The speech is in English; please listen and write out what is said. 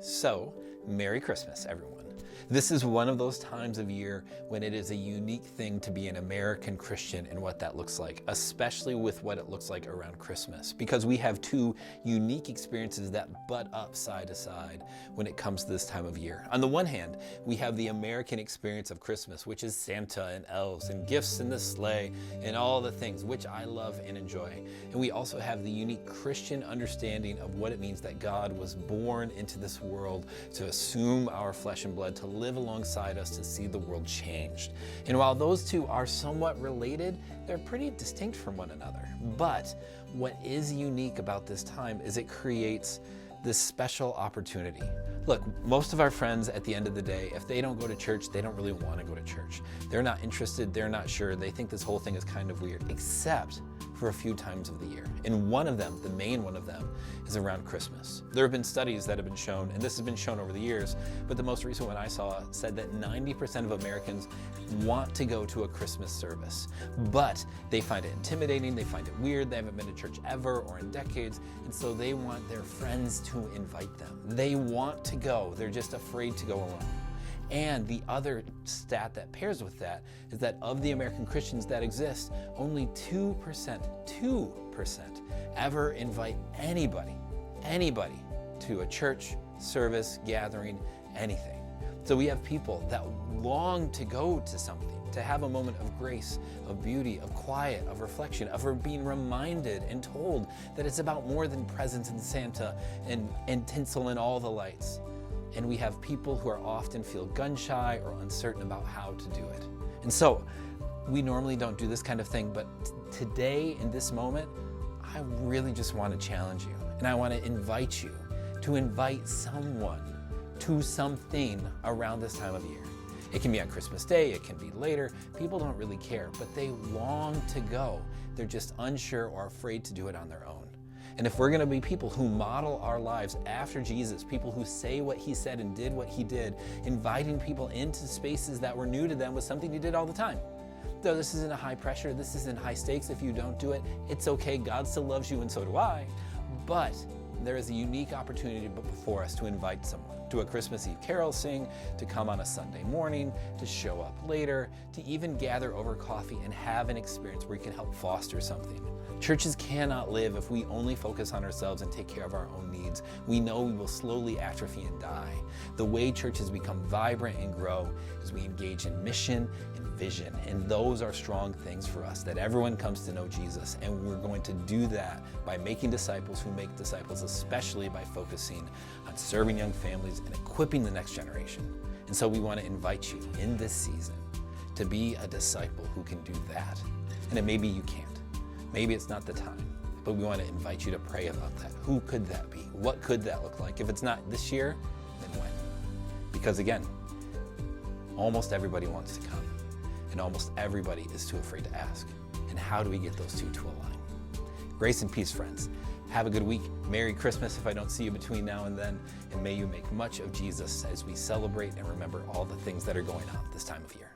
So, Merry Christmas, everyone. This is one of those times of year when it is a unique thing to be an American Christian and what that looks like, especially with what it looks like around Christmas, because we have two unique experiences that butt up side to side when it comes to this time of year. On the one hand, we have the American experience of Christmas, which is Santa and elves and gifts in the sleigh and all the things, which I love and enjoy. And we also have the unique Christian understanding of what it means that God was born into this world to assume our flesh and blood, to live alongside us, to see the world changed. And while those two are somewhat related, they're pretty distinct from one another. But what is unique about this time is it creates this special opportunity. Look, most of our friends at the end of the day, if they don't go to church, they don't really want to go to church. They're not interested, they're not sure, they think this whole thing is kind of weird, except for a few times of the year. And one of them, the main one of them, is around Christmas. There have been studies that have been shown, and this has been shown over the years, but the most recent one I saw said that 90% of Americans want to go to a Christmas service, but they find it intimidating, they find it weird, they haven't been to church ever or in decades, and so they want their friends to invite them. They want to go, they're just afraid to go alone. And the other stat that pairs with that is that of the American Christians that exist, only 2% ever invite anybody to a church, service, gathering, anything. So we have people that long to go to something, to have a moment of grace, of beauty, of quiet, of reflection, of being reminded and told that it's about more than presents and Santa and tinsel and all the lights. And we have people who are often feel gun shy or uncertain about how to do it. And so we normally don't do this kind of thing, but today in this moment, I really just want to challenge you. And I want to invite you to invite someone to something around this time of year. It can be on Christmas Day, it can be later. People don't really care, but they long to go. They're just unsure or afraid to do it on their own. And if we're going to be people who model our lives after Jesus, people who say what he said and did what he did, inviting people into spaces that were new to them was something he did all the time. Though this isn't a high pressure, this isn't high stakes. If you don't do it, it's okay. God still loves you and so do I. But there is a unique opportunity before us to invite someone to a Christmas Eve carol sing, to come on a Sunday morning, to show up later, to even gather over coffee and have an experience where you can help foster something. Churches cannot live if we only focus on ourselves and take care of our own needs. We know we will slowly atrophy and die. The way churches become vibrant and grow is we engage in mission and vision. And those are strong things for us, that everyone comes to know Jesus. And we're going to do that by making disciples who make disciples, especially by focusing on serving young families and equipping the next generation. And so we want to invite you in this season to be a disciple who can do that. And maybe you can't. Maybe it's not the time, but we want to invite you to pray about that. Who could that be? What could that look like? If it's not this year, then when? Because again, almost everybody wants to come, and almost everybody is too afraid to ask. And how do we get those two to align? Grace and peace, friends. Have a good week. Merry Christmas if I don't see you between now and then, and may you make much of Jesus as we celebrate and remember all the things that are going on this time of year.